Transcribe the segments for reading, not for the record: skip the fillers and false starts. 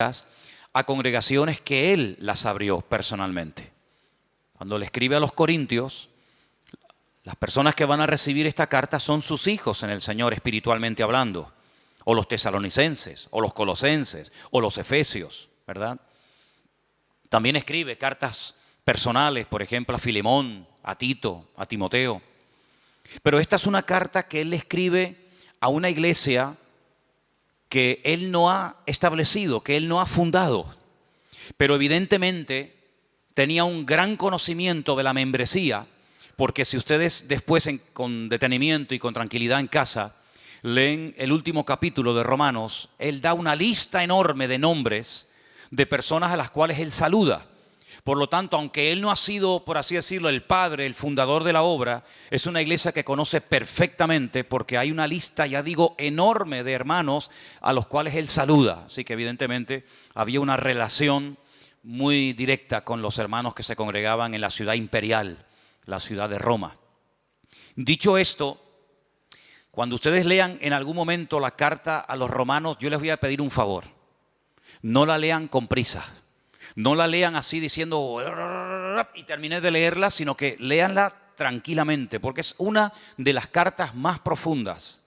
a congregaciones que él las abrió personalmente. Cuando le escribe a los corintios, las personas que van a recibir esta carta son sus hijos en el Señor espiritualmente hablando, o los tesalonicenses, o los colosenses, o los efesios, ¿verdad? También escribe cartas personales, por ejemplo, a Filemón, a Tito, a Timoteo. Pero esta es una carta que él le escribe a una iglesia que él no ha establecido, que él no ha fundado. Pero evidentemente tenía un gran conocimiento de la membresía, porque si ustedes después con detenimiento y con tranquilidad en casa leen el último capítulo de Romanos, él da una lista enorme de nombres de personas a las cuales él saluda. Por lo tanto, aunque él no ha sido, por así decirlo, el padre, el fundador de la obra, es una iglesia que conoce perfectamente porque hay una lista, ya digo, enorme de hermanos a los cuales él saluda. Así que evidentemente había una relación muy directa con los hermanos que se congregaban en la ciudad imperial, la ciudad de Roma. Dicho esto, cuando ustedes lean en algún momento la carta a los romanos, yo les voy a pedir un favor. No la lean con prisa. No la lean así diciendo y terminé de leerla, sino que léanla tranquilamente, porque es una de las cartas más profundas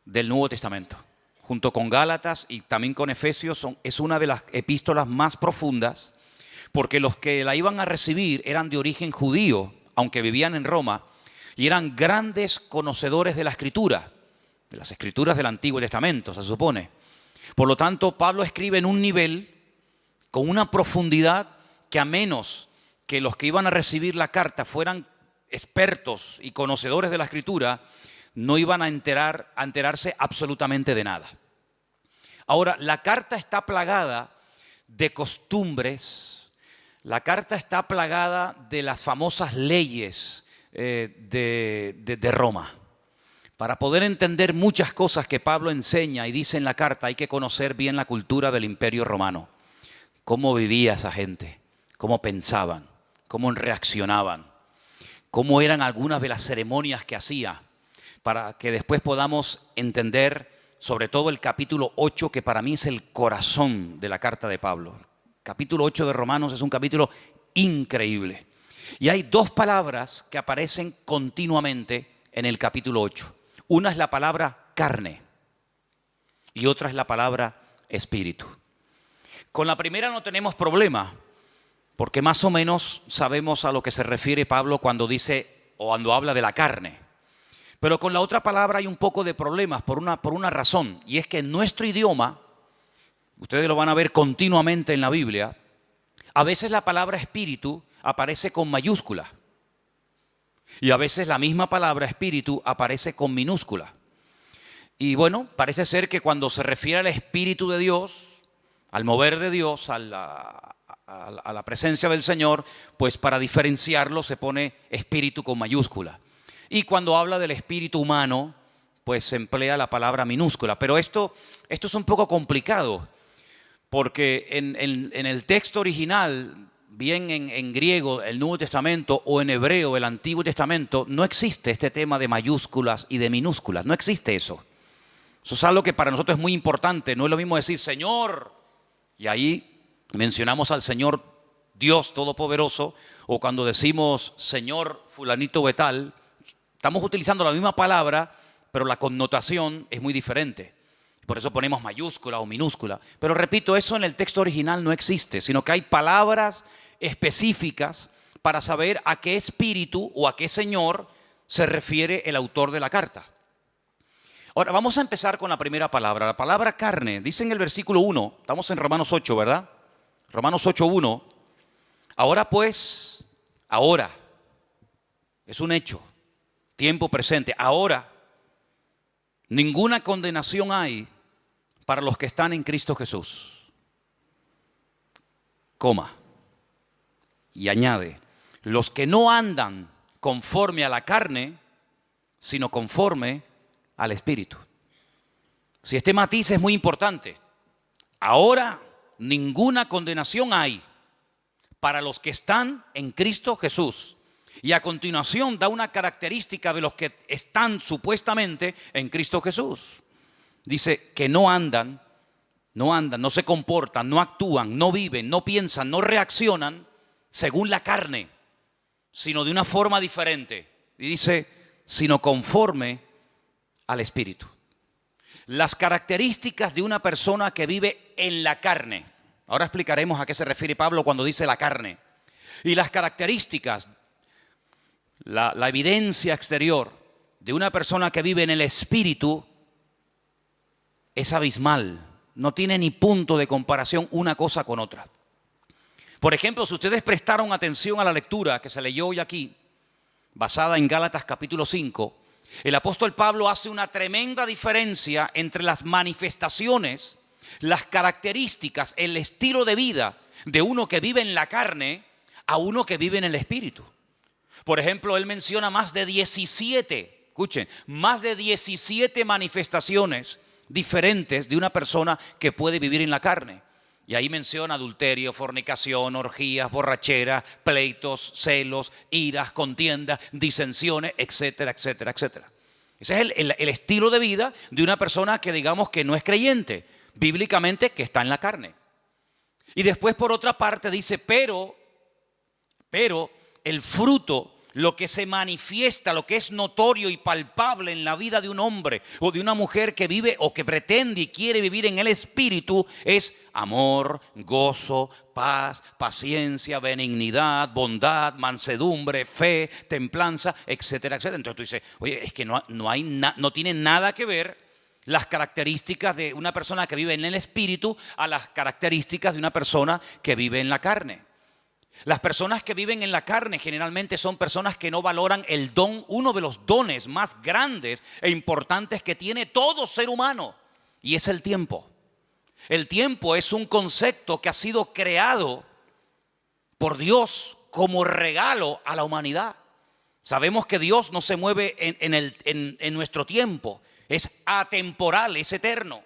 del Nuevo Testamento. Junto con Gálatas y también con Efesios es una de las epístolas más profundas, porque los que la iban a recibir eran de origen judío, aunque vivían en Roma, y eran grandes conocedores de la Escritura, de las Escrituras del Antiguo Testamento, se supone. Por lo tanto, Pablo escribe en un nivel con una profundidad que a menos que los que iban a recibir la carta fueran expertos y conocedores de la Escritura, no iban a enterarse absolutamente de nada. Ahora, la carta está plagada de costumbres, la carta está plagada de las famosas leyes de Roma. Para poder entender muchas cosas que Pablo enseña y dice en la carta, hay que conocer bien la cultura del Imperio Romano. Cómo vivía esa gente, cómo pensaban, cómo reaccionaban, cómo eran algunas de las ceremonias que hacía, para que después podamos entender sobre todo el capítulo 8, que para mí es el corazón de la carta de Pablo. El capítulo 8 de Romanos es un capítulo increíble. Y hay dos palabras que aparecen continuamente en el capítulo 8. Una es la palabra carne y otra es la palabra espíritu. Con la primera no tenemos problema, porque más o menos sabemos a lo que se refiere Pablo cuando dice o cuando habla de la carne. Pero con la otra palabra hay un poco de problemas por una razón, y es que en nuestro idioma, ustedes lo van a ver continuamente en la Biblia, a veces la palabra espíritu aparece con mayúscula y a veces la misma palabra espíritu aparece con minúscula. Y bueno, parece ser que cuando se refiere al Espíritu de Dios, al mover de Dios, a la presencia del Señor, pues para diferenciarlo se pone espíritu con mayúscula. Y cuando habla del espíritu humano, pues se emplea la palabra minúscula. Pero esto es un poco complicado, porque en el texto original, bien en griego, el Nuevo Testamento, o en hebreo, el Antiguo Testamento, no existe este tema de mayúsculas y de minúsculas. No existe eso. Eso es algo que para nosotros es muy importante. No es lo mismo decir Señor, y ahí mencionamos al Señor Dios Todopoderoso, o cuando decimos Señor fulanito de tal, estamos utilizando la misma palabra, pero la connotación es muy diferente. Por eso ponemos mayúscula o minúscula. Pero repito, eso en el texto original no existe, sino que hay palabras específicas para saber a qué espíritu o a qué Señor se refiere el autor de la carta. Ahora, vamos a empezar con la primera palabra, la palabra carne. Dice en el versículo 1, estamos en Romanos 8, ¿verdad? Romanos 8:1. Ahora pues, ahora, es un hecho, tiempo presente. Ahora, ninguna condenación hay para los que están en Cristo Jesús. Coma. Y añade, los que no andan conforme a la carne, sino conforme al Espíritu. Si este matiz es muy importante. Ahora ninguna condenación hay para los que están en Cristo Jesús. Y a continuación da una característica de los que están supuestamente en Cristo Jesús. Dice que no andan no andan, no se comportan, no actúan, no viven, no piensan, no reaccionan según la carne, sino de una forma diferente. Y dice, sino conforme al Espíritu. Las características de una persona que vive en la carne. Ahora explicaremos a qué se refiere Pablo cuando dice la carne. Y las características, la evidencia exterior de una persona que vive en el Espíritu es abismal. No tiene ni punto de comparación una cosa con otra. Por ejemplo, si ustedes prestaron atención a la lectura que se leyó hoy aquí, basada en Gálatas capítulo 5, el apóstol Pablo hace una tremenda diferencia entre las manifestaciones, las características, el estilo de vida de uno que vive en la carne a uno que vive en el Espíritu. Por ejemplo, él menciona más de 17, escuchen, más de 17 manifestaciones diferentes de una persona que puede vivir en la carne. Y ahí menciona adulterio, fornicación, orgías, borracheras, pleitos, celos, iras, contiendas, disensiones, etcétera, etcétera, etcétera. Ese es el estilo de vida de una persona que digamos que no es creyente, bíblicamente que está en la carne. Y después por otra parte dice, pero el fruto, lo que se manifiesta, lo que es notorio y palpable en la vida de un hombre o de una mujer que vive o que pretende y quiere vivir en el Espíritu es amor, gozo, paz, paciencia, benignidad, bondad, mansedumbre, fe, templanza, etcétera, etcétera. Entonces tú dices, oye, es que no tiene nada que ver las características de una persona que vive en el Espíritu a las características de una persona que vive en la carne. Las personas que viven en la carne generalmente son personas que no valoran el don, uno de los dones más grandes e importantes que tiene todo ser humano, y es el tiempo. El tiempo es un concepto que ha sido creado por Dios como regalo a la humanidad. Sabemos que Dios no se mueve en nuestro tiempo, es atemporal, es eterno.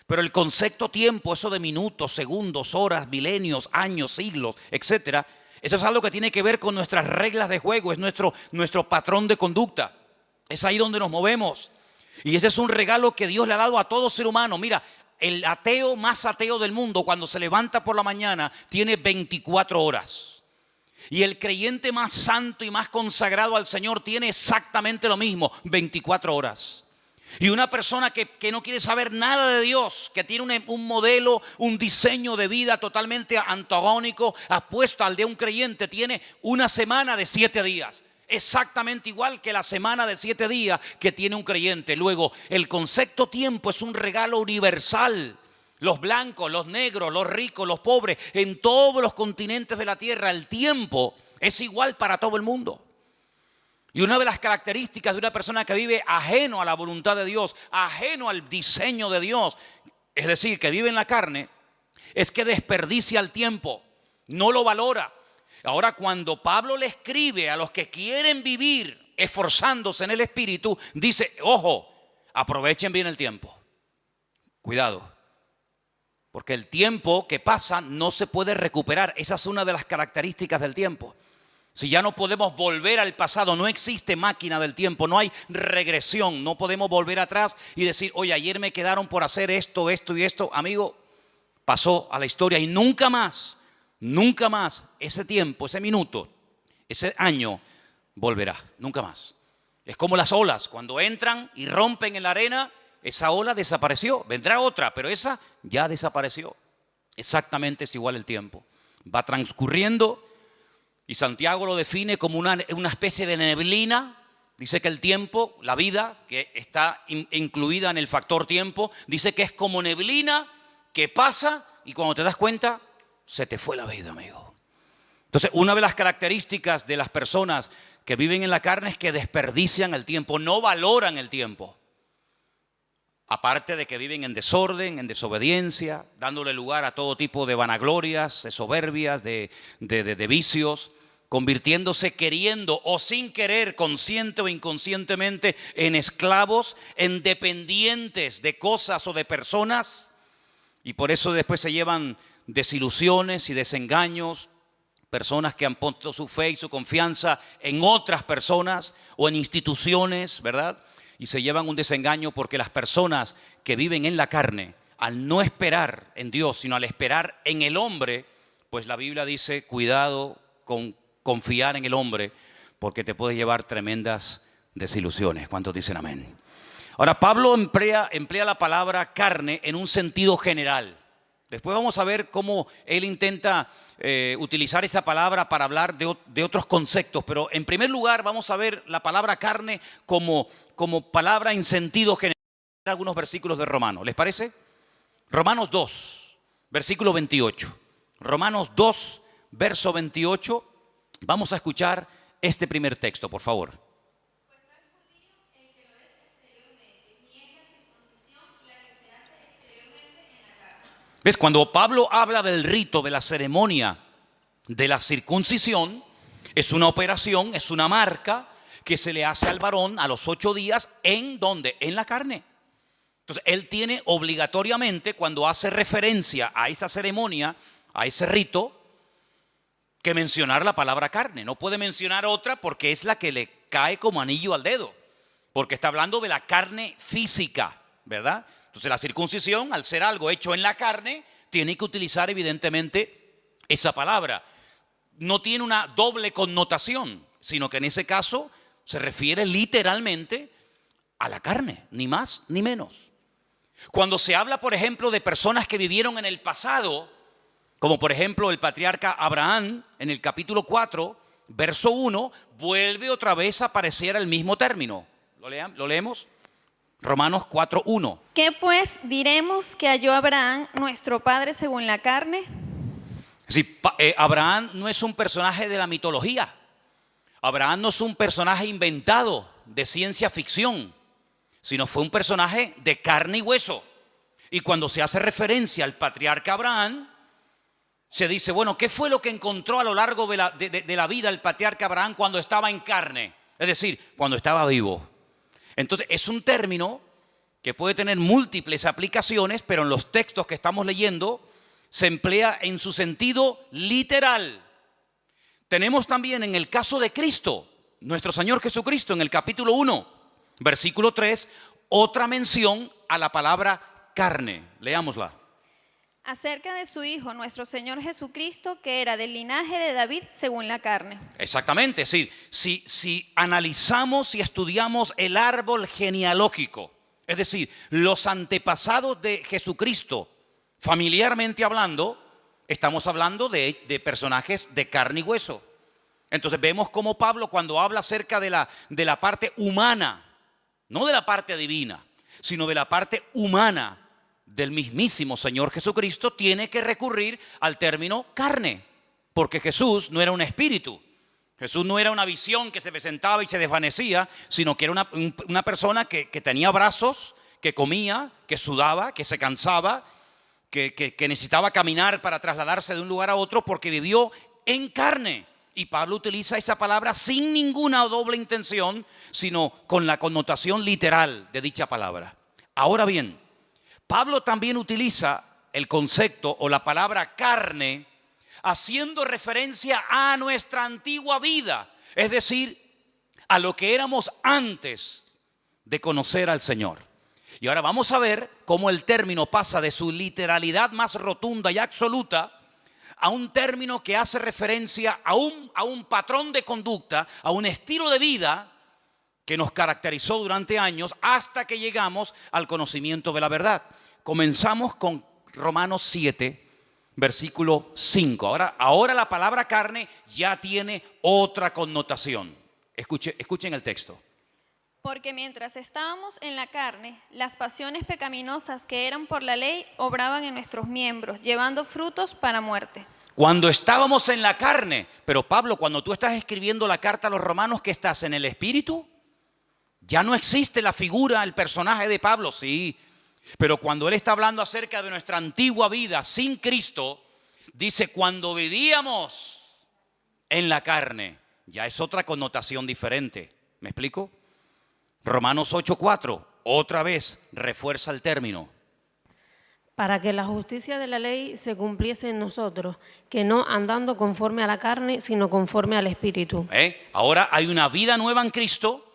Pero el concepto tiempo, eso de minutos, segundos, horas, milenios, años, siglos, etcétera, eso es algo que tiene que ver con nuestras reglas de juego, es nuestro patrón de conducta. Es ahí donde nos movemos. Y ese es un regalo que Dios le ha dado a todo ser humano. Mira, el ateo más ateo del mundo, cuando se levanta por la mañana, tiene 24 horas. Y el creyente más santo y más consagrado al Señor tiene exactamente lo mismo, 24 horas. Y una persona que no quiere saber nada de Dios, que tiene un modelo, un diseño de vida totalmente antagónico, apuesto al de un creyente, tiene una semana de 7 días. Exactamente igual que la semana de 7 días que tiene un creyente. Luego, el concepto tiempo es un regalo universal. Los blancos, los negros, los ricos, los pobres, en todos los continentes de la tierra, el tiempo es igual para todo el mundo. Y una de las características de una persona que vive ajeno a la voluntad de Dios, ajeno al diseño de Dios, es decir, que vive en la carne, es que desperdicia el tiempo, no lo valora. Ahora, cuando Pablo le escribe a los que quieren vivir esforzándose en el Espíritu, dice, ojo, aprovechen bien el tiempo. Cuidado, porque el tiempo que pasa no se puede recuperar. Esa es una de las características del tiempo. Si ya no podemos volver al pasado, no existe máquina del tiempo, no hay regresión, no podemos volver atrás y decir, oye, ayer me quedaron por hacer esto, esto y esto. Amigo, pasó a la historia y nunca más ese tiempo, ese minuto, ese año volverá, nunca más. Es como las olas, cuando entran y rompen en la arena, esa ola desapareció, vendrá otra, pero esa ya desapareció. Exactamente es igual el tiempo, va transcurriendo. Y Santiago lo define como una especie de neblina. Dice que el tiempo, la vida, que está incluida en el factor tiempo, dice que es como neblina que pasa y cuando te das cuenta, se te fue la vida, amigo. Entonces, una de las características de las personas que viven en la carne es que desperdician el tiempo, no valoran el tiempo. Aparte de que viven en desorden, en desobediencia, dándole lugar a todo tipo de vanaglorias, de soberbias, de vicios, convirtiéndose queriendo o sin querer, consciente o inconscientemente, en esclavos, en dependientes de cosas o de personas. Y por eso después se llevan desilusiones y desengaños, personas que han puesto su fe y su confianza en otras personas o en instituciones, ¿verdad? Y se llevan un desengaño porque las personas que viven en la carne al no esperar en Dios, sino al esperar en el hombre, pues la Biblia dice, cuidado con confiar en el hombre, porque te puede llevar tremendas desilusiones. ¿Cuántos dicen amén? Ahora, Pablo emplea la palabra carne en un sentido general. Después vamos a ver cómo él intenta utilizar esa palabra para hablar de otros conceptos. Pero en primer lugar vamos a ver la palabra carne como palabra en sentido general. Algunos versículos de Romanos, ¿les parece? Romanos 2, versículo 28. Romanos 2, verso 28. Vamos a escuchar este primer texto, por favor. ¿Ves? Cuando Pablo habla del rito, de la ceremonia de la circuncisión, es una operación, es una marca que se le hace al varón a los 8 días. ¿En dónde? En la carne. Entonces, él tiene obligatoriamente, cuando hace referencia a esa ceremonia, a ese rito, que mencionar la palabra carne. No puede mencionar otra porque es la que le cae como anillo al dedo. Porque está hablando de la carne física, ¿verdad? Entonces la circuncisión, al ser algo hecho en la carne, tiene que utilizar evidentemente esa palabra. No tiene una doble connotación, sino que en ese caso se refiere literalmente a la carne, ni más ni menos. Cuando se habla, por ejemplo, de personas que vivieron en el pasado, como por ejemplo el patriarca Abraham, en el capítulo 4, verso 1, vuelve otra vez a aparecer el mismo término. ¿Lo leemos? Romanos 4, 1. ¿Qué pues diremos que halló Abraham, nuestro padre según la carne? Es decir, Abraham no es un personaje de la mitología. Abraham no es un personaje inventado de ciencia ficción, sino fue un personaje de carne y hueso. Y cuando se hace referencia al patriarca Abraham, se dice, bueno, ¿qué fue lo que encontró a lo largo de la vida el patriarca Abraham cuando estaba en carne? Es decir, cuando estaba vivo. Entonces, es un término que puede tener múltiples aplicaciones, pero en los textos que estamos leyendo se emplea en su sentido literal. Tenemos también en el caso de Cristo, nuestro Señor Jesucristo, en el capítulo 1, versículo 3, otra mención a la palabra carne. Leámosla. Acerca de su Hijo, nuestro Señor Jesucristo, que era del linaje de David según la carne. Exactamente, es decir, si analizamos y estudiamos el árbol genealógico, es decir, los antepasados de Jesucristo, familiarmente hablando, estamos hablando de personajes de carne y hueso. Entonces vemos cómo Pablo, cuando habla acerca de la parte humana, no de la parte divina, sino de la parte humana del mismísimo Señor Jesucristo, tiene que recurrir al término carne, porque Jesús no era un espíritu. Jesús no era una visión que se presentaba y se desvanecía, sino que era una persona que tenía brazos, que comía, que sudaba, que se cansaba, que necesitaba caminar para trasladarse de un lugar a otro porque vivió en carne. Y Pablo utiliza esa palabra sin ninguna doble intención, sino con la connotación literal de dicha palabra. Ahora bien, Pablo también utiliza el concepto o la palabra carne haciendo referencia a nuestra antigua vida, es decir, a lo que éramos antes de conocer al Señor. Y ahora vamos a ver cómo el término pasa de su literalidad más rotunda y absoluta a un término que hace referencia a un patrón de conducta, a un estilo de vida que nos caracterizó durante años hasta que llegamos al conocimiento de la verdad. Comenzamos con Romanos 7, versículo 5. Ahora la palabra carne ya tiene otra connotación. Escuchen el texto. Porque mientras estábamos en la carne, las pasiones pecaminosas que eran por la ley obraban en nuestros miembros, llevando frutos para muerte. Cuando estábamos en la carne, pero Pablo, cuando tú estás escribiendo la carta a los romanos, ¿qué estás? ¿En el espíritu? Ya no existe la figura, el personaje de Pablo, sí. Pero cuando él está hablando acerca de nuestra antigua vida sin Cristo, dice cuando vivíamos en la carne, ya es otra connotación diferente. ¿Me explico? Romanos 8:4, otra vez refuerza el término. Para que la justicia de la ley se cumpliese en nosotros, que no andando conforme a la carne, sino conforme al Espíritu. Ahora hay una vida nueva en Cristo.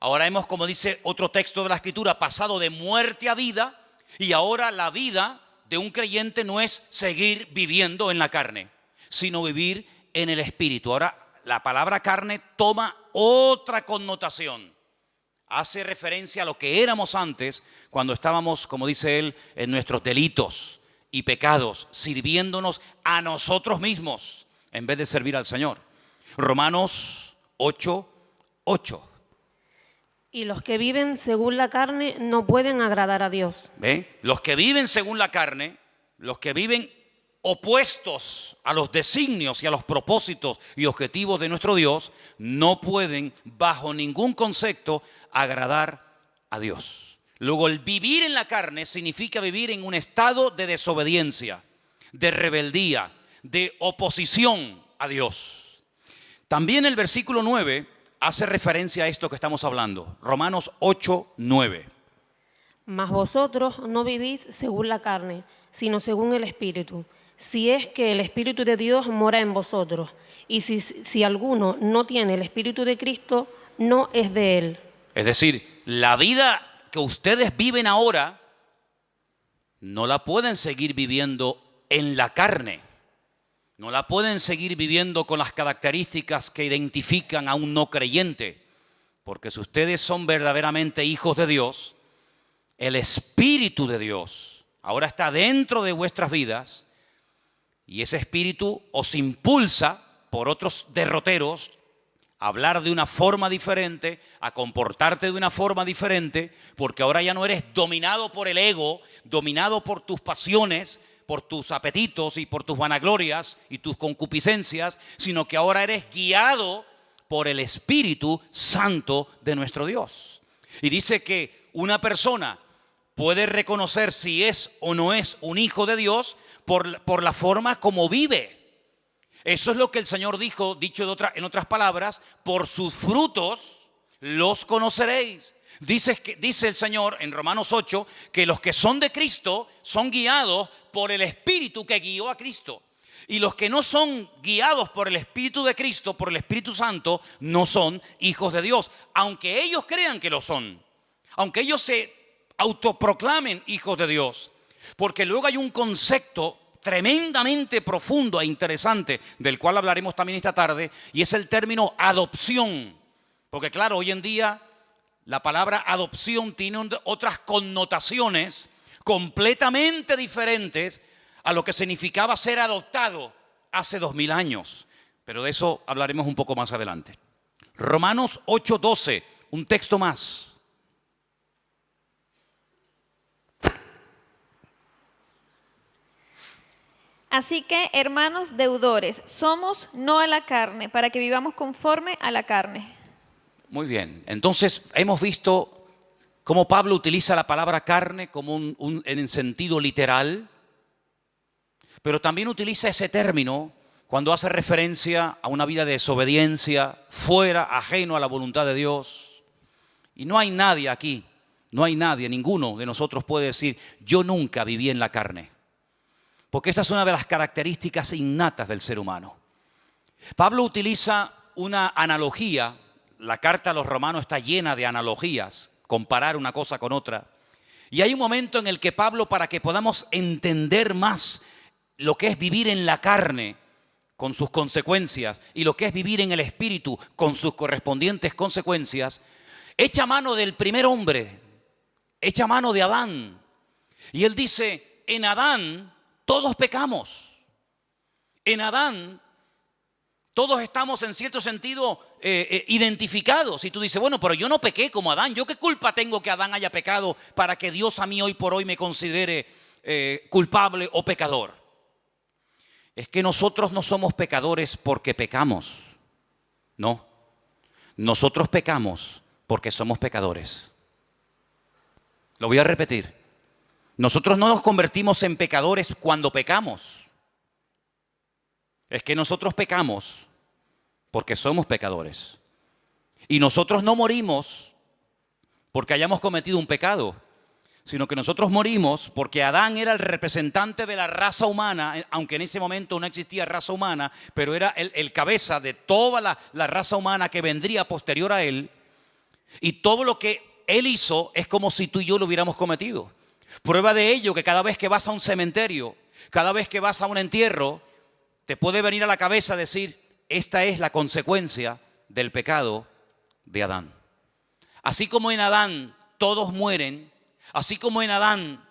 Ahora hemos, como dice otro texto de la Escritura, pasado de muerte a vida. Y ahora la vida de un creyente no es seguir viviendo en la carne, sino vivir en el Espíritu. Ahora la palabra carne toma otra connotación. Hace referencia a lo que éramos antes cuando estábamos, como dice él, en nuestros delitos y pecados, sirviéndonos a nosotros mismos en vez de servir al Señor. Romanos 8:8. Y los que viven según la carne no pueden agradar a Dios. ¿Ve? Los que viven según la carne, los que viven opuestos a los designios y a los propósitos y objetivos de nuestro Dios, no pueden bajo ningún concepto agradar a Dios. Luego, el vivir en la carne significa vivir en un estado de desobediencia, de rebeldía, de oposición a Dios. También el versículo 9 hace referencia a esto que estamos hablando. Romanos 8:9. Mas vosotros no vivís según la carne, sino según el Espíritu. Si es que el Espíritu de Dios mora en vosotros. Y si alguno no tiene el Espíritu de Cristo, no es de él. Es decir, la vida que ustedes viven ahora no la pueden seguir viviendo en la carne. No la pueden seguir viviendo con las características que identifican a un no creyente. Porque si ustedes son verdaderamente hijos de Dios, el Espíritu de Dios ahora está dentro de vuestras vidas y ese Espíritu os impulsa por otros derroteros a hablar de una forma diferente, a comportarte de una forma diferente, porque ahora ya no eres dominado por el ego, dominado por tus pasiones, por tus apetitos y por tus vanaglorias y tus concupiscencias, sino que ahora eres guiado por el Espíritu Santo de nuestro Dios. Y dice que una persona puede reconocer si es o no es un hijo de Dios por la forma como vive. Eso es lo que el Señor dijo, dicho en otras palabras, por sus frutos los conoceréis. Dice el Señor en Romanos 8 que los que son de Cristo son guiados por el Espíritu que guió a Cristo. Y los que no son guiados por el Espíritu de Cristo, por el Espíritu Santo, no son hijos de Dios. Aunque ellos crean que lo son. Aunque ellos se autoproclamen hijos de Dios. Porque luego hay un concepto tremendamente profundo e interesante, del cual hablaremos también esta tarde, y es el término adopción. Porque claro, hoy en día la palabra adopción tiene otras connotaciones completamente diferentes a lo que significaba ser adoptado hace 2000 años. Pero de eso hablaremos un poco más adelante. Romanos 8:12, un texto más. Así que, hermanos deudores, somos no a la carne, para que vivamos conforme a la carne. Muy bien, entonces hemos visto cómo Pablo utiliza la palabra carne como en el sentido literal, pero también utiliza ese término cuando hace referencia a una vida de desobediencia, fuera, ajeno a la voluntad de Dios. Y no hay nadie aquí, ninguno de nosotros puede decir, yo nunca viví en la carne. Porque esta es una de las características innatas del ser humano. Pablo utiliza una analogía. La carta a los Romanos está llena de analogías, comparar una cosa con otra. Y hay un momento en el que Pablo, para que podamos entender más lo que es vivir en la carne con sus consecuencias y lo que es vivir en el Espíritu con sus correspondientes consecuencias, echa mano del primer hombre, echa mano de Adán. Y él dice, en Adán todos pecamos. En Adán todos estamos en cierto sentido identificados. Y tú dices, bueno, pero yo no pequé como Adán. ¿Yo qué culpa tengo que Adán haya pecado para que Dios a mí hoy por hoy me considere culpable o pecador? Es que nosotros no somos pecadores porque pecamos. No. Nosotros pecamos porque somos pecadores. Lo voy a repetir. Nosotros no nos convertimos en pecadores cuando pecamos. Es que nosotros pecamos porque somos pecadores. Y nosotros no morimos porque hayamos cometido un pecado, sino que nosotros morimos porque Adán era el representante de la raza humana, aunque en ese momento no existía raza humana, pero era el cabeza de toda la raza humana que vendría posterior a él. Y todo lo que él hizo es como si tú y yo lo hubiéramos cometido. Prueba de ello que cada vez que vas a un cementerio, cada vez que vas a un entierro, te puede venir a la cabeza decir, esta es la consecuencia del pecado de Adán. Así como en Adán todos mueren, así como en Adán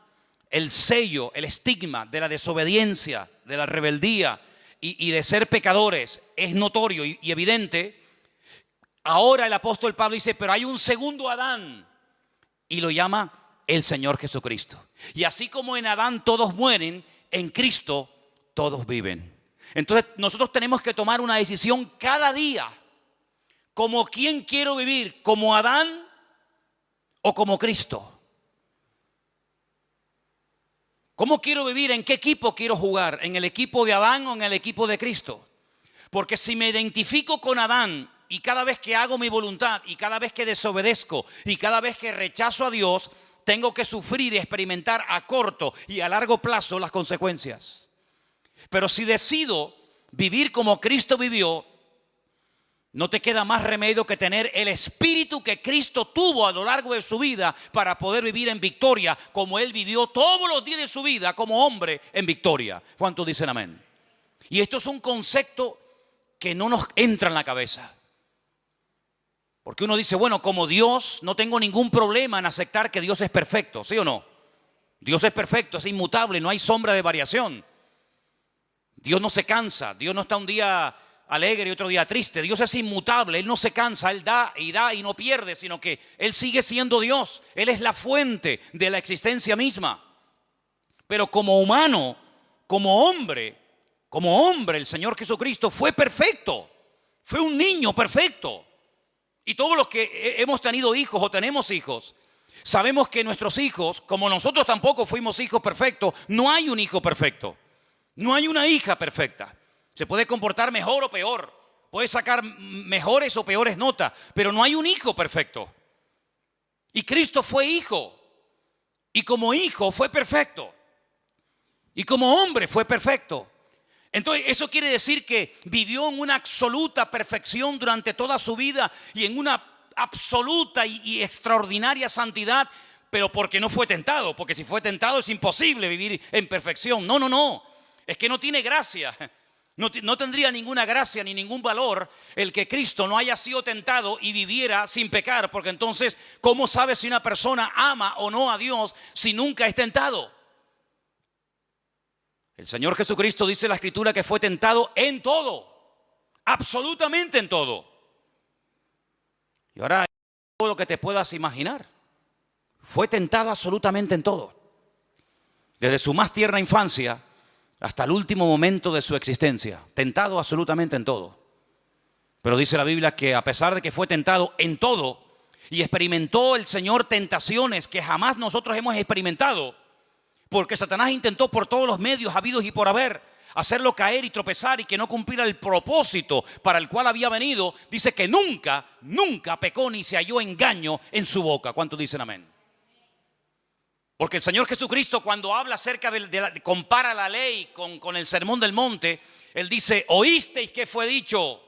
el sello, el estigma de la desobediencia, de la rebeldía y de ser pecadores es notorio y evidente, ahora el apóstol Pablo dice, pero hay un segundo Adán y lo llama el Señor Jesucristo. Y así como en Adán todos mueren, en Cristo todos viven. Entonces nosotros tenemos que tomar una decisión cada día. ¿Como quién quiero vivir? ¿Como Adán o como Cristo? ¿Cómo quiero vivir? ¿En qué equipo quiero jugar? ¿En el equipo de Adán o en el equipo de Cristo? Porque si me identifico con Adán y cada vez que hago mi voluntad y cada vez que desobedezco y cada vez que rechazo a Dios, tengo que sufrir y experimentar a corto y a largo plazo las consecuencias. Pero si decido vivir como Cristo vivió, no te queda más remedio que tener el espíritu que Cristo tuvo a lo largo de su vida para poder vivir en victoria, como Él vivió todos los días de su vida como hombre en victoria. ¿Cuántos dicen amén? Y esto es un concepto que no nos entra en la cabeza. Porque uno dice, bueno, como Dios, no tengo ningún problema en aceptar que Dios es perfecto, ¿sí o no? Dios es perfecto, es inmutable, no hay sombra de variación. Dios no se cansa, Dios no está un día alegre y otro día triste. Dios es inmutable, Él no se cansa, Él da y no pierde, sino que Él sigue siendo Dios. Él es la fuente de la existencia misma. Pero como humano, como hombre, el Señor Jesucristo fue perfecto. Fue un niño perfecto. Y todos los que hemos tenido hijos o tenemos hijos, sabemos que nuestros hijos, como nosotros tampoco fuimos hijos perfectos, no hay un hijo perfecto. No hay una hija perfecta. Se puede comportar mejor o peor. Puede sacar mejores o peores notas. Pero no hay un hijo perfecto. Y Cristo fue hijo. Y como hijo fue perfecto. Y como hombre fue perfecto. Entonces eso quiere decir que vivió en una absoluta perfección durante toda su vida. Y en una absoluta y extraordinaria santidad. Pero porque no fue tentado. Porque si fue tentado es imposible vivir en perfección. No. Es que no tiene gracia. No tendría ninguna gracia ni ningún valor el que Cristo no haya sido tentado y viviera sin pecar. Porque entonces, ¿cómo sabe si una persona ama o no a Dios si nunca es tentado? El Señor Jesucristo dice en la Escritura que fue tentado en todo. Absolutamente en todo. Y ahora, todo lo que te puedas imaginar. Fue tentado absolutamente en todo. Desde su más tierna infancia hasta el último momento de su existencia, tentado absolutamente en todo. Pero dice la Biblia que a pesar de que fue tentado en todo y experimentó el Señor tentaciones que jamás nosotros hemos experimentado, porque Satanás intentó por todos los medios habidos y por haber hacerlo caer y tropezar y que no cumpliera el propósito para el cual había venido, dice que nunca pecó ni se halló engaño en su boca. ¿Cuántos dicen amén? Porque el Señor Jesucristo cuando habla acerca compara la ley con el sermón del monte, Él dice, oísteis que fue dicho.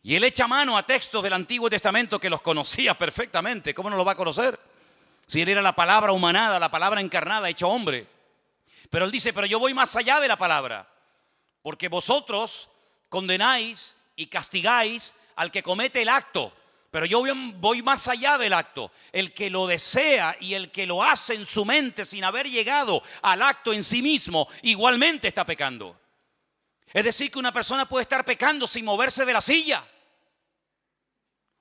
Y Él echa mano a textos del Antiguo Testamento que los conocía perfectamente. ¿Cómo no los va a conocer? Si Él era la palabra humanada, la palabra encarnada, hecho hombre. Pero Él dice, pero yo voy más allá de la palabra. Porque vosotros condenáis y castigáis al que comete el acto. Pero yo voy más allá del acto. El que lo desea y el que lo hace en su mente sin haber llegado al acto en sí mismo, igualmente está pecando. Es decir, que una persona puede estar pecando sin moverse de la silla.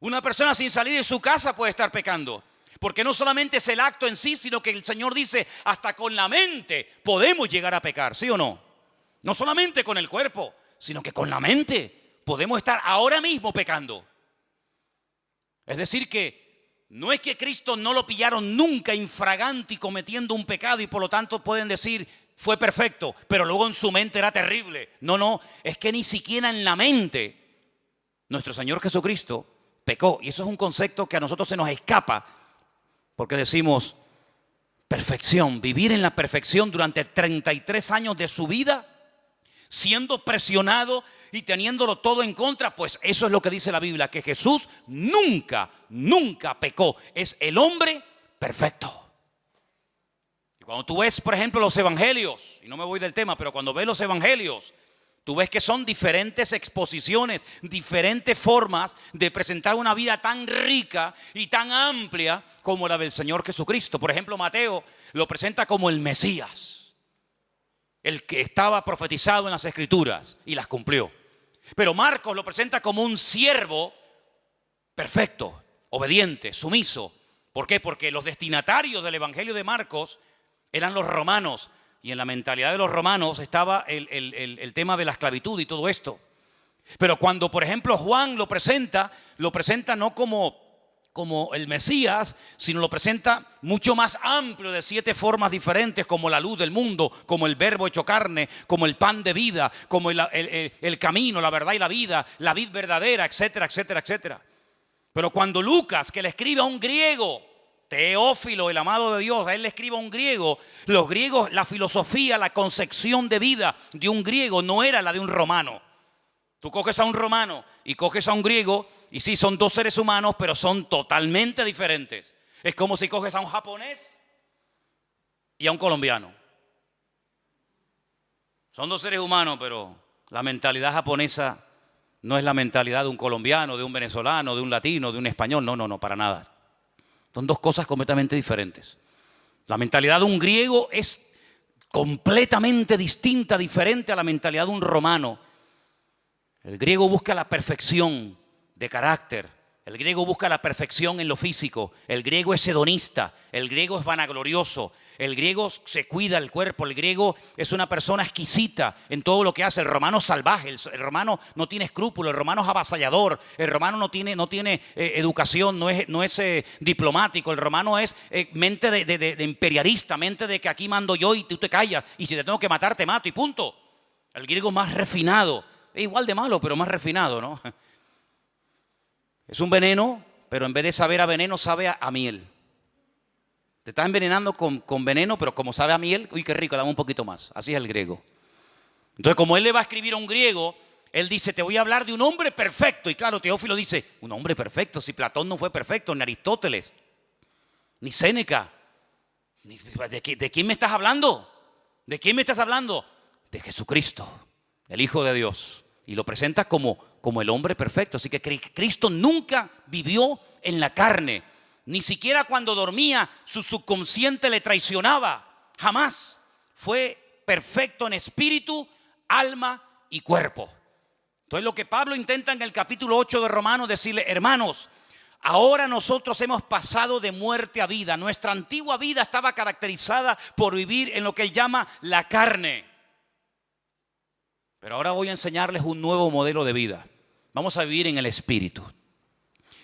Una persona sin salir de su casa puede estar pecando. Porque no solamente es el acto en sí, sino que el Señor dice, hasta con la mente podemos llegar a pecar, ¿sí o no? No solamente con el cuerpo, sino que con la mente podemos estar ahora mismo pecando. Es decir que no es que Cristo no lo pillaron nunca infragante y cometiendo un pecado y por lo tanto pueden decir fue perfecto, pero luego en su mente era terrible. No, es que ni siquiera en la mente nuestro Señor Jesucristo pecó. Y eso es un concepto que a nosotros se nos escapa porque decimos perfección, vivir en la perfección durante 33 años de su vida, siendo presionado y teniéndolo todo en contra, pues eso es lo que dice la Biblia, que Jesús nunca pecó. Es el hombre perfecto. Cuando tú ves, por ejemplo, los evangelios, y no me voy del tema, pero cuando ves los evangelios, tú ves que son diferentes exposiciones, diferentes formas de presentar una vida tan rica y tan amplia como la del Señor Jesucristo. Por ejemplo, Mateo lo presenta como el Mesías, el que estaba profetizado en las Escrituras y las cumplió. Pero Marcos lo presenta como un siervo perfecto, obediente, sumiso. ¿Por qué? Porque los destinatarios del Evangelio de Marcos eran los romanos. Y en la mentalidad de los romanos estaba el tema de la esclavitud y todo esto. Pero cuando, por ejemplo, Juan lo presenta no como el Mesías, sino lo presenta mucho más amplio, de 7 formas diferentes, como la luz del mundo, como el verbo hecho carne, como el pan de vida, como el camino, la verdad y la vida, la vid verdadera, etcétera, etcétera, etcétera. Pero cuando Lucas, que le escribe a un griego, Teófilo, el amado de Dios, a él le escribe a un griego. Los griegos, la filosofía, la concepción de vida de un griego no era la de un romano. Tú coges a un romano y coges a un griego, y sí, son 2 seres humanos, pero son totalmente diferentes. Es como si coges a un japonés y a un colombiano. Son 2 seres humanos, pero la mentalidad japonesa no es la mentalidad de un colombiano, de un venezolano, de un latino, de un español. No, para nada. Son 2 cosas completamente diferentes. La mentalidad de un griego es completamente distinta, diferente a la mentalidad de un romano. El griego busca la perfección de carácter. El griego busca la perfección en lo físico. El griego es hedonista. El griego es vanaglorioso. El griego se cuida el cuerpo. El griego es una persona exquisita en todo lo que hace. El romano es salvaje. El romano no tiene escrúpulos. El romano es avasallador. El romano no tiene educación. No es diplomático. El romano es mente de imperialista. Mente de que aquí mando yo y tú te callas. Y si te tengo que matar, te mato y punto. El griego más refinado. Es igual de malo, pero más refinado, ¿no? Es un veneno, pero en vez de saber a veneno, sabe a miel. Te estás envenenando con veneno, pero como sabe a miel, uy, qué rico, dame un poquito más. Así es el griego. Entonces, como él le va a escribir a un griego, él dice, te voy a hablar de un hombre perfecto. Y claro, Teófilo dice, un hombre perfecto, si Platón no fue perfecto, ni Aristóteles, ni Séneca. ¿De quién me estás hablando? ¿De quién me estás hablando? De Jesucristo, el Hijo de Dios. Y lo presenta como el hombre perfecto. Así que Cristo nunca vivió en la carne. Ni siquiera cuando dormía su subconsciente le traicionaba. Jamás. Fue perfecto en espíritu, alma y cuerpo. Entonces lo que Pablo intenta en el capítulo 8 de Romanos decirle, hermanos, ahora nosotros hemos pasado de muerte a vida. Nuestra antigua vida estaba caracterizada por vivir en lo que él llama la carne. Pero ahora voy a enseñarles un nuevo modelo de vida. Vamos a vivir en el Espíritu.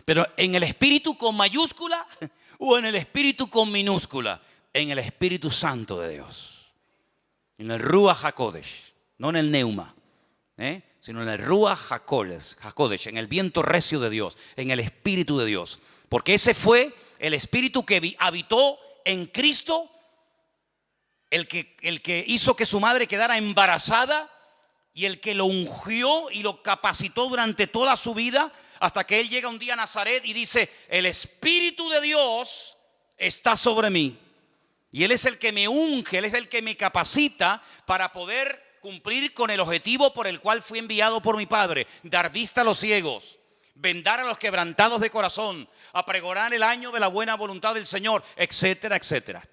Pero en el Espíritu con mayúscula o en el Espíritu con minúscula. En el Espíritu Santo de Dios. En el Ruach HaKodesh. No en el Neuma. Sino en el Ruach HaKodesh. En el viento recio de Dios. En el Espíritu de Dios. Porque ese fue el Espíritu que habitó en Cristo. El que hizo que su madre quedara embarazada. Y el que lo ungió y lo capacitó durante toda su vida, hasta que él llega un día a Nazaret y dice, el Espíritu de Dios está sobre mí. Y él es el que me unge, él es el que me capacita para poder cumplir con el objetivo por el cual fui enviado por mi Padre. Dar vista a los ciegos, vendar a los quebrantados de corazón, a pregonar el año de la buena voluntad del Señor, etcétera, etcétera.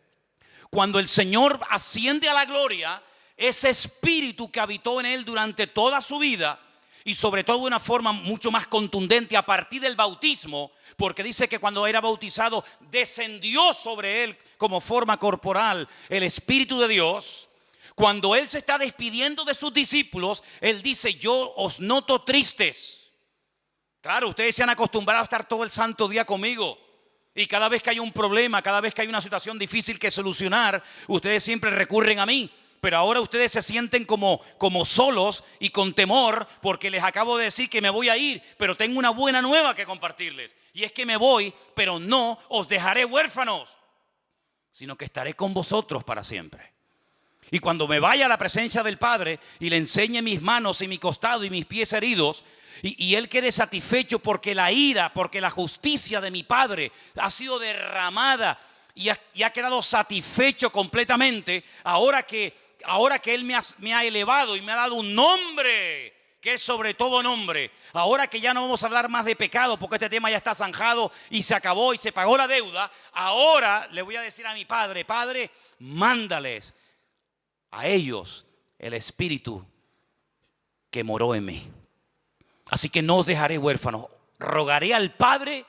Cuando el Señor asciende a la gloria, ese espíritu que habitó en él durante toda su vida y sobre todo de una forma mucho más contundente a partir del bautismo, porque dice que cuando era bautizado descendió sobre él como forma corporal el Espíritu de Dios. Cuando él se está despidiendo de sus discípulos, él dice, yo os noto tristes. Claro, ustedes se han acostumbrado a estar todo el santo día conmigo. Y cada vez que hay un problema, cada vez que hay una situación difícil que solucionar, ustedes siempre recurren a mí. Pero ahora ustedes se sienten como solos y con temor porque les acabo de decir que me voy a ir, pero tengo una buena nueva que compartirles. Y es que me voy, pero no os dejaré huérfanos, sino que estaré con vosotros para siempre. Y cuando me vaya a la presencia del Padre y le enseñe mis manos y mi costado y mis pies heridos, y él quede satisfecho porque la ira, porque la justicia de mi Padre ha sido derramada y ha quedado satisfecho completamente ahora que Él me ha elevado y me ha dado un nombre que es sobre todo nombre. Ahora que ya no vamos a hablar más de pecado porque este tema ya está zanjado y se acabó y se pagó la deuda, ahora le voy a decir a mi Padre: Padre, mándales a ellos el Espíritu que moró en mí. Así que no os dejaré huérfanos. Rogaré al Padre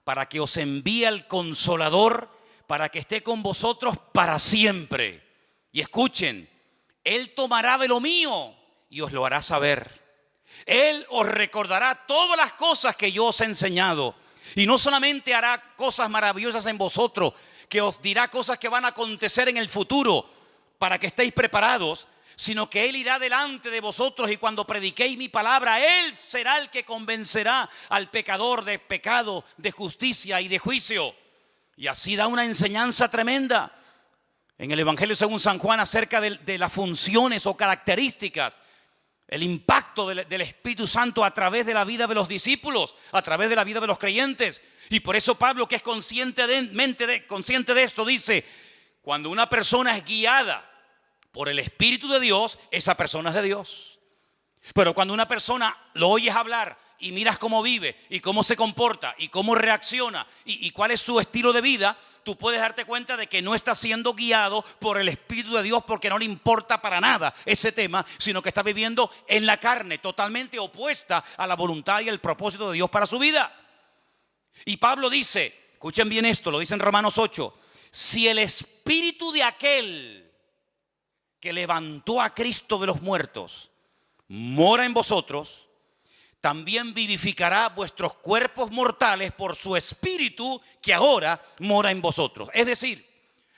para que os envíe al Consolador, para que esté con vosotros para siempre. Y escuchen, Él tomará de lo mío y os lo hará saber. Él os recordará todas las cosas que yo os he enseñado. Y no solamente hará cosas maravillosas en vosotros, que os dirá cosas que van a acontecer en el futuro para que estéis preparados, sino que Él irá delante de vosotros y cuando prediquéis mi palabra, Él será el que convencerá al pecador de pecado, de justicia y de juicio. Y así da una enseñanza tremenda en el Evangelio según San Juan acerca de las funciones o características, el impacto del Espíritu Santo a través de la vida de los discípulos, a través de la vida de los creyentes. Y por eso Pablo, que es consciente de esto, dice: cuando una persona es guiada por el Espíritu de Dios, esa persona es de Dios. Pero cuando una persona lo oyes hablar y miras cómo vive y cómo se comporta y cómo reacciona y cuál es su estilo de vida, tú puedes darte cuenta de que no está siendo guiado por el Espíritu de Dios, porque no le importa para nada ese tema, sino que está viviendo en la carne, totalmente opuesta a la voluntad y el propósito de Dios para su vida. Y Pablo dice, escuchen bien esto, lo dice en Romanos 8: si el Espíritu de aquel que levantó a Cristo de los muertos mora en vosotros, también vivificará vuestros cuerpos mortales por su Espíritu que ahora mora en vosotros. Es decir,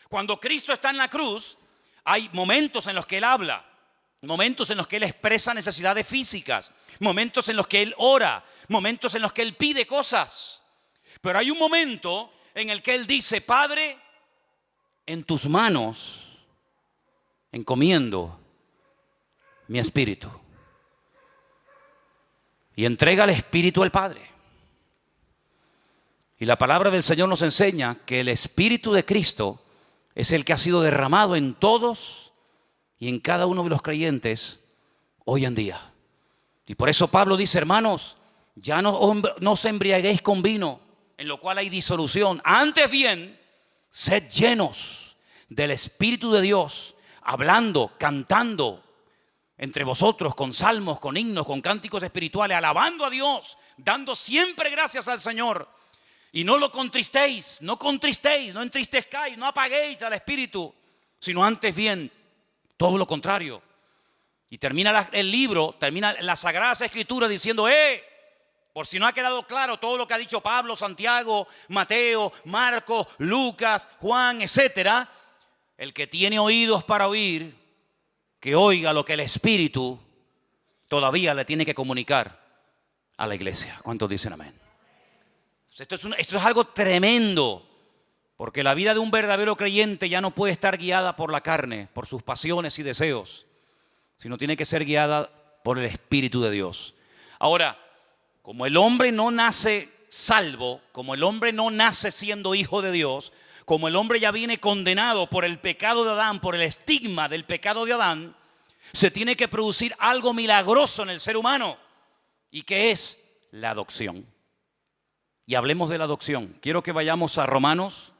cuando Cristo está en la cruz, hay momentos en los que Él habla, momentos en los que Él expresa necesidades físicas, momentos en los que Él ora, momentos en los que Él pide cosas. Pero hay un momento en el que Él dice: Padre, en tus manos encomiendo mi espíritu. Y entrega el Espíritu al Padre. Y la palabra del Señor nos enseña que el Espíritu de Cristo es el que ha sido derramado en todos y en cada uno de los creyentes hoy en día. Y por eso Pablo dice: hermanos, ya no os embriaguéis con vino, en lo cual hay disolución. Antes bien, sed llenos del Espíritu de Dios, hablando, cantando entre vosotros con salmos, con himnos, con cánticos espirituales, alabando a Dios, dando siempre gracias al Señor. Y no lo contristéis, no entristezcáis, no apaguéis al Espíritu, sino antes bien, todo lo contrario. Y termina el libro, termina la Sagrada Escritura diciendo: por si no ha quedado claro todo lo que ha dicho Pablo, Santiago, Mateo, Marcos, Lucas, Juan, etcétera, el que tiene oídos para oír, que oiga lo que el Espíritu todavía le tiene que comunicar a la iglesia. ¿Cuántos dicen amén? Esto es algo tremendo, porque la vida de un verdadero creyente ya no puede estar guiada por la carne, por sus pasiones y deseos, sino tiene que ser guiada por el Espíritu de Dios. Ahora, como el hombre no nace salvo, como el hombre no nace siendo hijo de Dios, como el hombre ya viene condenado por el pecado de Adán, por el estigma del pecado de Adán, se tiene que producir algo milagroso en el ser humano. ¿Y qué es? La adopción. Y hablemos de la adopción. Quiero que vayamos a Romanos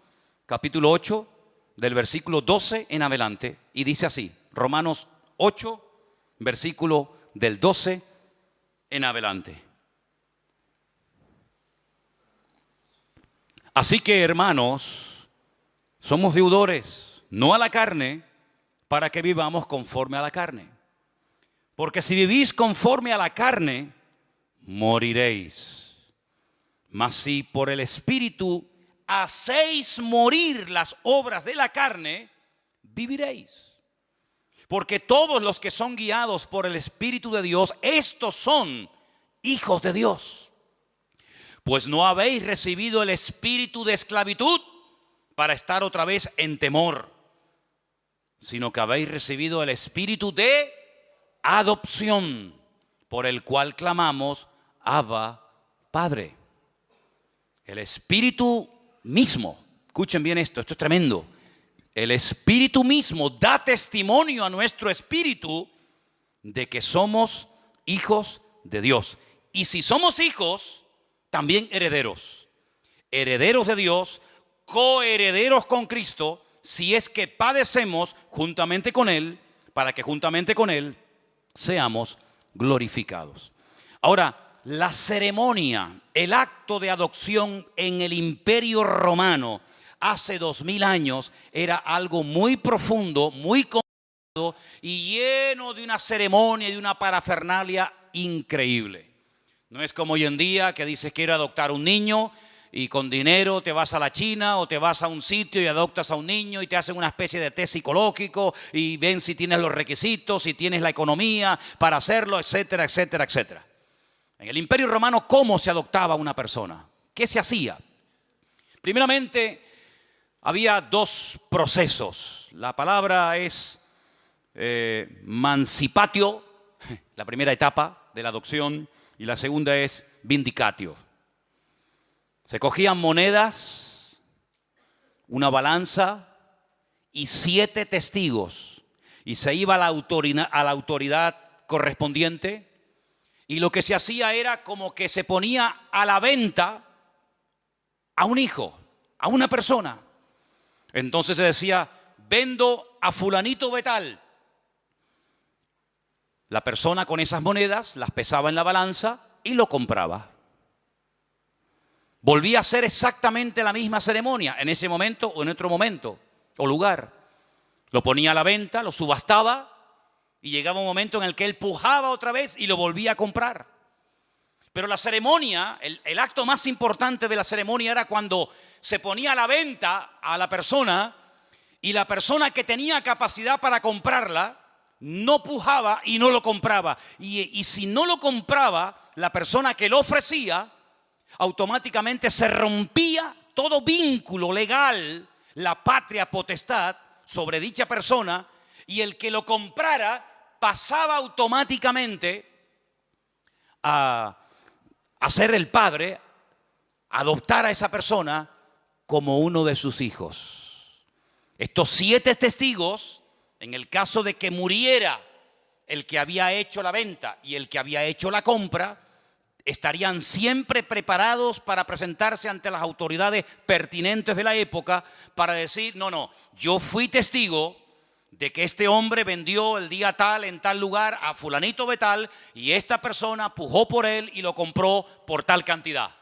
capítulo 8, del versículo 12 en adelante. Y dice así, Romanos 8, versículo del 12 en adelante. Así que, hermanos, somos deudores, no a la carne, para que vivamos conforme a la carne. Porque si vivís conforme a la carne, moriréis. Mas si por el Espíritu hacéis morir las obras de la carne, viviréis. Porque todos los que son guiados por el Espíritu de Dios, estos son hijos de Dios. Pues no habéis recibido el espíritu de esclavitud para estar otra vez en temor, sino que habéis recibido el espíritu de adopción, por el cual clamamos: Abba, Padre. El Espíritu mismo Escuchen bien esto es tremendo. El Espíritu mismo da testimonio a nuestro espíritu de que somos hijos de Dios. Y si somos hijos, también herederos. Herederos de Dios, coherederos con Cristo, si es que padecemos juntamente con Él, para que juntamente con Él seamos glorificados. Ahora, la ceremonia, el acto de adopción en el Imperio Romano hace 2000 años era algo muy profundo, muy complicado y lleno de una ceremonia y de una parafernalia increíble. No es como hoy en día que dices quiero adoptar un niño y con dinero te vas a la China o te vas a un sitio y adoptas a un niño y te hacen una especie de test psicológico y ven si tienes los requisitos, si tienes la economía para hacerlo, etcétera, etcétera, etcétera. En el Imperio Romano, ¿cómo se adoptaba una persona? ¿Qué se hacía? Primeramente, había dos procesos. La palabra es mancipatio, la primera etapa de la adopción, y la segunda es vindicatio. Se cogían monedas, una balanza y 7 testigos. Y se iba a la autoridad correspondiente. Y lo que se hacía era como que se ponía a la venta a un hijo, a una persona. Entonces se decía, vendo a fulanito de tal. La persona con esas monedas las pesaba en la balanza y lo compraba. Volvía a hacer exactamente la misma ceremonia en ese momento o en otro momento o lugar. Lo ponía a la venta, lo subastaba y llegaba un momento en el que él pujaba otra vez y lo volvía a comprar. Pero la ceremonia, el acto más importante de la ceremonia era cuando se ponía a la venta a la persona y la persona que tenía capacidad para comprarla no pujaba y no lo compraba. Y si no lo compraba, la persona que lo ofrecía, automáticamente se rompía todo vínculo legal, la patria potestad sobre dicha persona, y el que lo comprara pasaba automáticamente a ser el padre, adoptar a esa persona como uno de sus hijos. Estos 7 testigos, en el caso de que muriera el que había hecho la venta y el que había hecho la compra, estarían siempre preparados para presentarse ante las autoridades pertinentes de la época para decir, no, yo fui testigo de que este hombre vendió el día tal en tal lugar a fulanito de tal y esta persona pujó por él y lo compró por tal cantidad.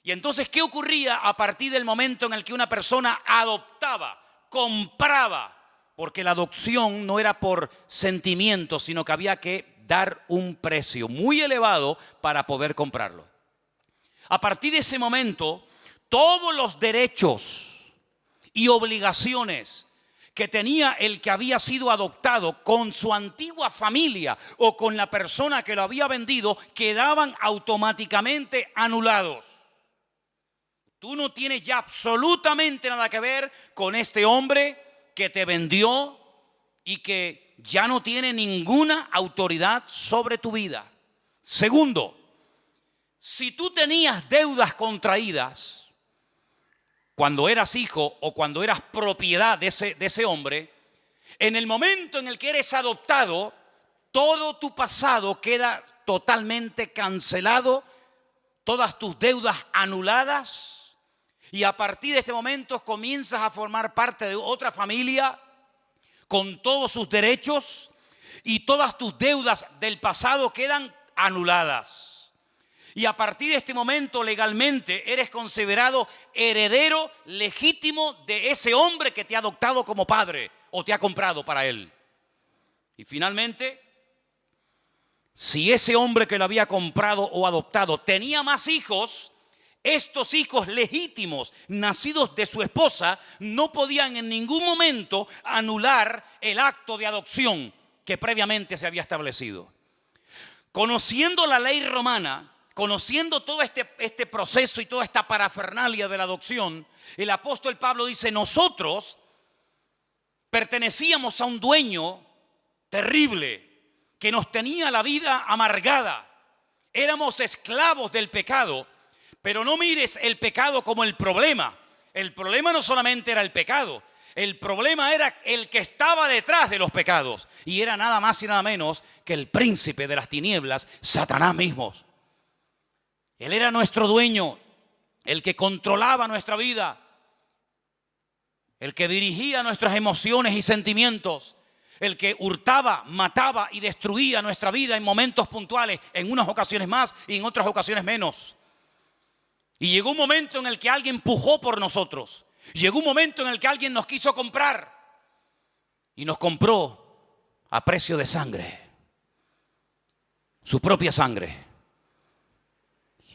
Y entonces, ¿qué ocurría a partir del momento en el que una persona adoptaba, compraba? Porque la adopción no era por sentimiento, sino que había que dar un precio muy elevado para poder comprarlo. A partir de ese momento, todos los derechos y obligaciones que tenía el que había sido adoptado con su antigua familia o con la persona que lo había vendido quedaban automáticamente anulados. Tú no tienes ya absolutamente nada que ver con este hombre que te vendió y que ya no tiene ninguna autoridad sobre tu vida. Segundo, si tú tenías deudas contraídas cuando eras hijo o cuando eras propiedad de ese hombre, en el momento en el que eres adoptado, todo tu pasado queda totalmente cancelado, todas tus deudas anuladas, y a partir de este momento comienzas a formar parte de otra familia con todos sus derechos y todas tus deudas del pasado quedan anuladas. Y a partir de este momento legalmente eres considerado heredero legítimo de ese hombre que te ha adoptado como padre o te ha comprado para él. Y finalmente, si ese hombre que lo había comprado o adoptado tenía más hijos, estos hijos legítimos, nacidos de su esposa, no podían en ningún momento anular el acto de adopción que previamente se había establecido. Conociendo la ley romana, conociendo todo este proceso y toda esta parafernalia de la adopción, el apóstol Pablo dice, nosotros pertenecíamos a un dueño terrible que nos tenía la vida amargada. Éramos esclavos del pecado. Pero no mires el pecado como el problema. El problema no solamente era el pecado, el problema era el que estaba detrás de los pecados. Y era nada más y nada menos que el príncipe de las tinieblas, Satanás mismo. Él era nuestro dueño, el que controlaba nuestra vida, el que dirigía nuestras emociones y sentimientos, el que hurtaba, mataba y destruía nuestra vida en momentos puntuales, en unas ocasiones más y en otras ocasiones menos. Y llegó un momento en el que alguien pujó por nosotros. Llegó un momento en el que alguien nos quiso comprar y nos compró a precio de sangre, su propia sangre.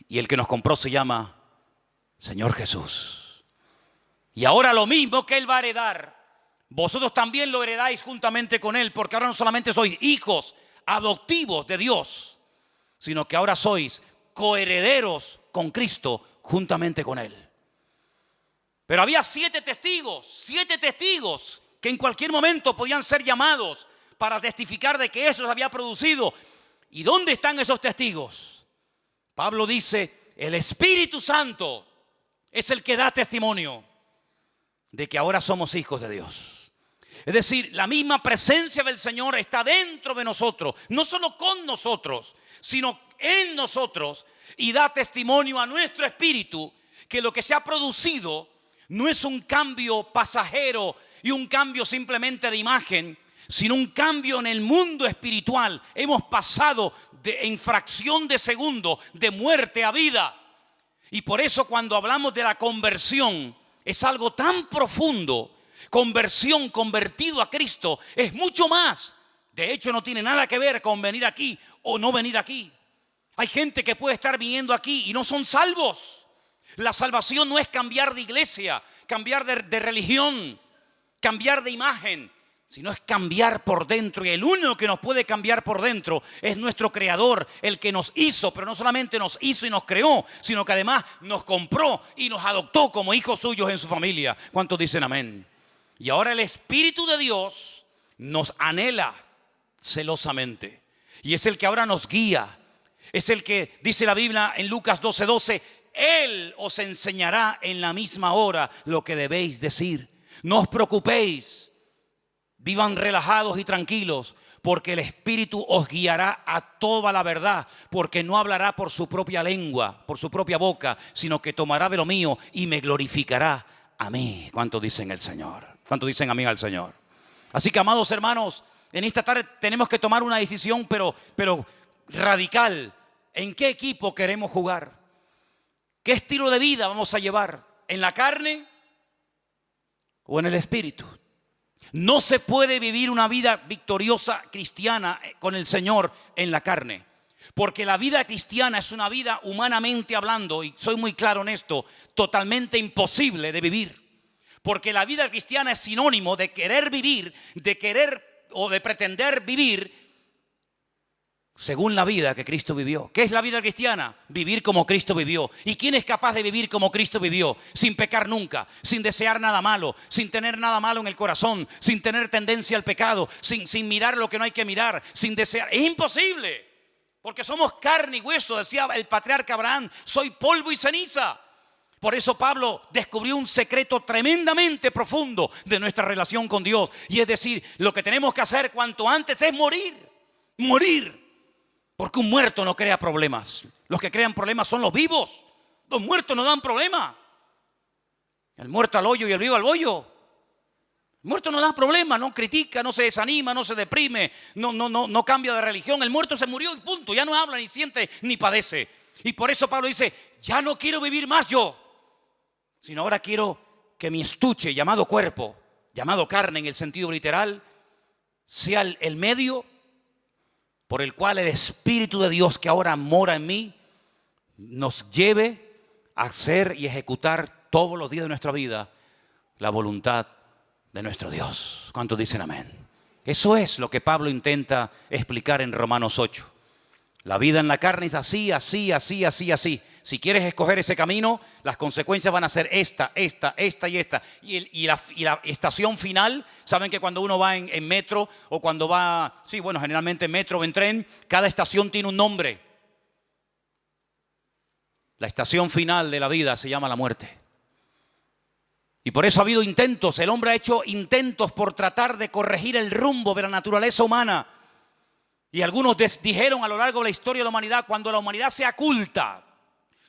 Y el que nos compró se llama Señor Jesús. Y ahora lo mismo que Él va a heredar, vosotros también lo heredáis juntamente con Él, porque ahora no solamente sois hijos adoptivos de Dios, sino que ahora sois coherederos con Cristo juntamente con Él. Pero había 7 testigos que en cualquier momento podían ser llamados para testificar de que eso se había producido. ¿Y dónde están esos testigos? Pablo dice, el Espíritu Santo es el que da testimonio de que ahora somos hijos de Dios. Es decir, la misma presencia del Señor está dentro de nosotros, no solo con nosotros, sino en nosotros, y da testimonio a nuestro espíritu que lo que se ha producido no es un cambio pasajero y un cambio simplemente de imagen, sino un cambio en el mundo espiritual. Hemos pasado en fracción de segundo de muerte a vida. Y por eso cuando hablamos de la conversión, es algo tan profundo. Conversión, convertido a Cristo, es mucho más. De hecho, no tiene nada que ver con venir aquí o no venir aquí. Hay gente que puede estar viniendo aquí y no son salvos. La salvación no es cambiar de iglesia, cambiar de religión, cambiar de imagen, sino es cambiar por dentro. Y el único que nos puede cambiar por dentro es nuestro Creador, el que nos hizo, pero no solamente nos hizo y nos creó, sino que además nos compró y nos adoptó como hijos suyos en su familia. ¿Cuántos dicen amén? Y ahora el Espíritu de Dios nos anhela celosamente. Y es el que ahora nos guía. Es el que dice la Biblia en Lucas 12:12, Él os enseñará en la misma hora lo que debéis decir. No os preocupéis, vivan relajados y tranquilos, porque el Espíritu os guiará a toda la verdad, porque no hablará por su propia lengua, por su propia boca, sino que tomará de lo mío y me glorificará a mí. ¿Cuánto dicen el Señor? ¿Cuánto dicen amén al Señor? Así que, amados hermanos, en esta tarde tenemos que tomar una decisión, pero radical. ¿En qué equipo queremos jugar? ¿Qué estilo de vida vamos a llevar? ¿En la carne o en el espíritu? No se puede vivir una vida victoriosa cristiana con el Señor en la carne. Porque la vida cristiana es una vida, humanamente hablando, y soy muy claro en esto, totalmente imposible de vivir. Porque la vida cristiana es sinónimo de querer vivir, de querer o de pretender vivir según la vida que Cristo vivió. ¿Qué es la vida cristiana? Vivir como Cristo vivió. ¿Y quién es capaz de vivir como Cristo vivió? Sin pecar nunca, sin desear nada malo, sin tener nada malo en el corazón, sin tener tendencia al pecado, sin mirar lo que no hay que mirar, sin desear. Es imposible, porque somos carne y hueso. Decía el patriarca Abraham, soy polvo y ceniza. Por eso Pablo descubrió un secreto tremendamente profundo de nuestra relación con Dios. Y es decir, lo que tenemos que hacer cuanto antes es morir. Porque un muerto no crea problemas. Los que crean problemas son los vivos. Los muertos no dan problema. El muerto al hoyo y el vivo al bollo. El muerto no da problema, no critica, no se desanima, no se deprime, no cambia de religión. El muerto se murió y punto. Ya no habla, ni siente, ni padece. Y por eso Pablo dice, ya no quiero vivir más yo, sino ahora quiero que mi estuche llamado cuerpo, llamado carne en el sentido literal, sea el medio por el cual el Espíritu de Dios que ahora mora en mí nos lleve a hacer y ejecutar todos los días de nuestra vida la voluntad de nuestro Dios. ¿Cuántos dicen amén? Eso es lo que Pablo intenta explicar en Romanos 8. La vida en la carne es así. Si quieres escoger ese camino, las consecuencias van a ser esta y esta. Y la estación final, saben que cuando uno va en metro o cuando va, generalmente en metro o en tren, cada estación tiene un nombre. La estación final de la vida se llama la muerte. Y por eso ha habido intentos, el hombre ha hecho intentos por tratar de corregir el rumbo de la naturaleza humana. Y algunos dijeron a lo largo de la historia de la humanidad, cuando la humanidad sea culta,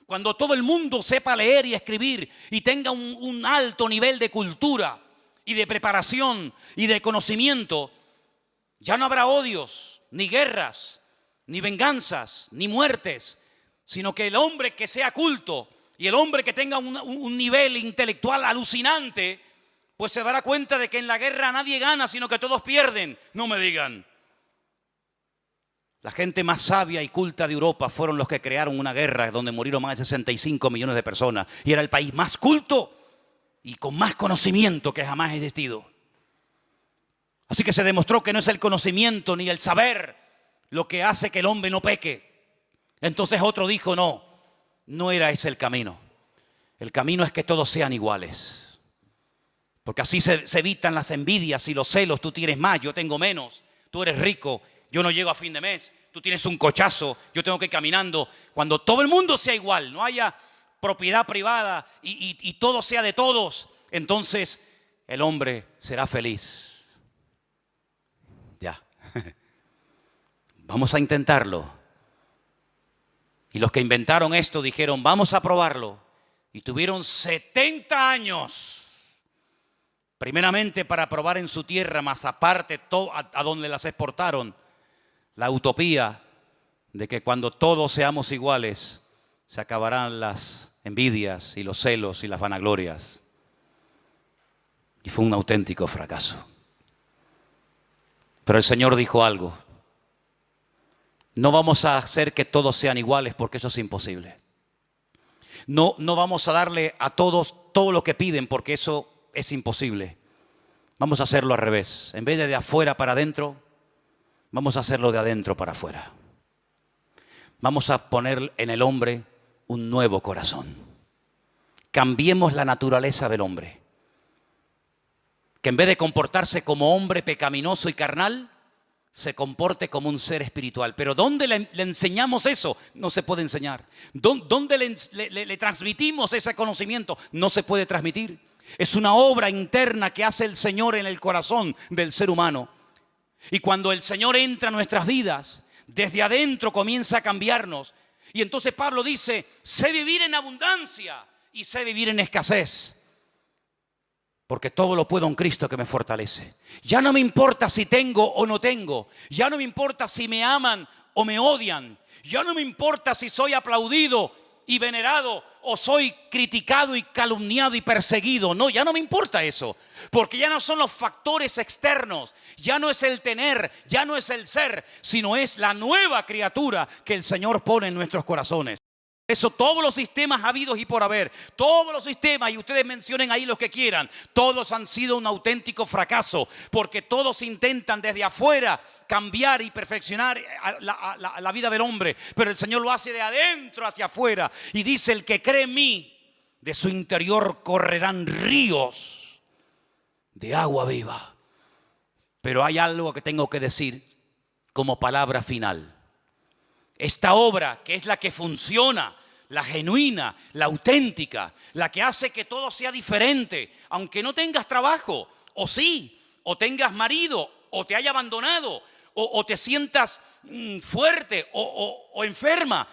cuando todo el mundo sepa leer y escribir y tenga un alto nivel de cultura y de preparación y de conocimiento, ya no habrá odios, ni guerras, ni venganzas, ni muertes, sino que el hombre que sea culto y el hombre que tenga un nivel intelectual alucinante, pues se dará cuenta de que en la guerra nadie gana, sino que todos pierden. No me digan. La gente más sabia y culta de Europa fueron los que crearon una guerra donde murieron más de 65 millones de personas. Y era el país más culto y con más conocimiento que jamás ha existido. Así que se demostró que no es el conocimiento ni el saber lo que hace que el hombre no peque. Entonces otro dijo, no era ese el camino. El camino es que todos sean iguales. Porque así se evitan las envidias y los celos. Tú tienes más, yo tengo menos. Tú eres rico, yo no llego a fin de mes. Tú tienes un cochazo, yo tengo que ir caminando. Cuando todo el mundo sea igual, no haya propiedad privada y todo sea de todos, entonces el hombre será feliz. Ya. Vamos a intentarlo. Y los que inventaron esto dijeron, vamos a probarlo. Y tuvieron 70 años. Primeramente para probar en su tierra, más aparte a donde las exportaron. La utopía de que cuando todos seamos iguales, se acabarán las envidias y los celos y las vanaglorias. Y fue un auténtico fracaso. Pero el Señor dijo algo. No vamos a hacer que todos sean iguales porque eso es imposible. No vamos a darle a todos todo lo que piden porque eso es imposible. Vamos a hacerlo al revés. En vez de afuera para adentro, vamos a hacerlo de adentro para afuera. Vamos a poner en el hombre un nuevo corazón. Cambiemos la naturaleza del hombre. Que en vez de comportarse como hombre pecaminoso y carnal, se comporte como un ser espiritual. Pero ¿dónde le enseñamos eso? No se puede enseñar. ¿Dónde le transmitimos ese conocimiento? No se puede transmitir. Es una obra interna que hace el Señor en el corazón del ser humano. Y cuando el Señor entra a nuestras vidas, desde adentro comienza a cambiarnos. Y entonces Pablo dice, sé vivir en abundancia y sé vivir en escasez. Porque todo lo puedo en Cristo que me fortalece. Ya no me importa si tengo o no tengo. Ya no me importa si me aman o me odian. Ya no me importa si soy aplaudido y venerado o soy criticado y calumniado y perseguido. No, ya no me importa eso. Porque ya no son los factores externos. Ya no es el tener, ya no es el ser, sino es la nueva criatura que el Señor pone en nuestros corazones. Eso todos los sistemas habidos y por haber, todos los sistemas, y ustedes mencionen ahí los que quieran, todos han sido un auténtico fracaso, porque todos intentan desde afuera cambiar y perfeccionar la vida del hombre, pero el Señor lo hace de adentro hacia afuera, y dice, el que cree en mí, de su interior correrán ríos de agua viva. Pero hay algo que tengo que decir como palabra final. Esta obra, que es la que funciona, la genuina, la auténtica, la que hace que todo sea diferente, aunque no tengas trabajo, o sí, o tengas marido, o te haya abandonado, o te sientas fuerte o enferma.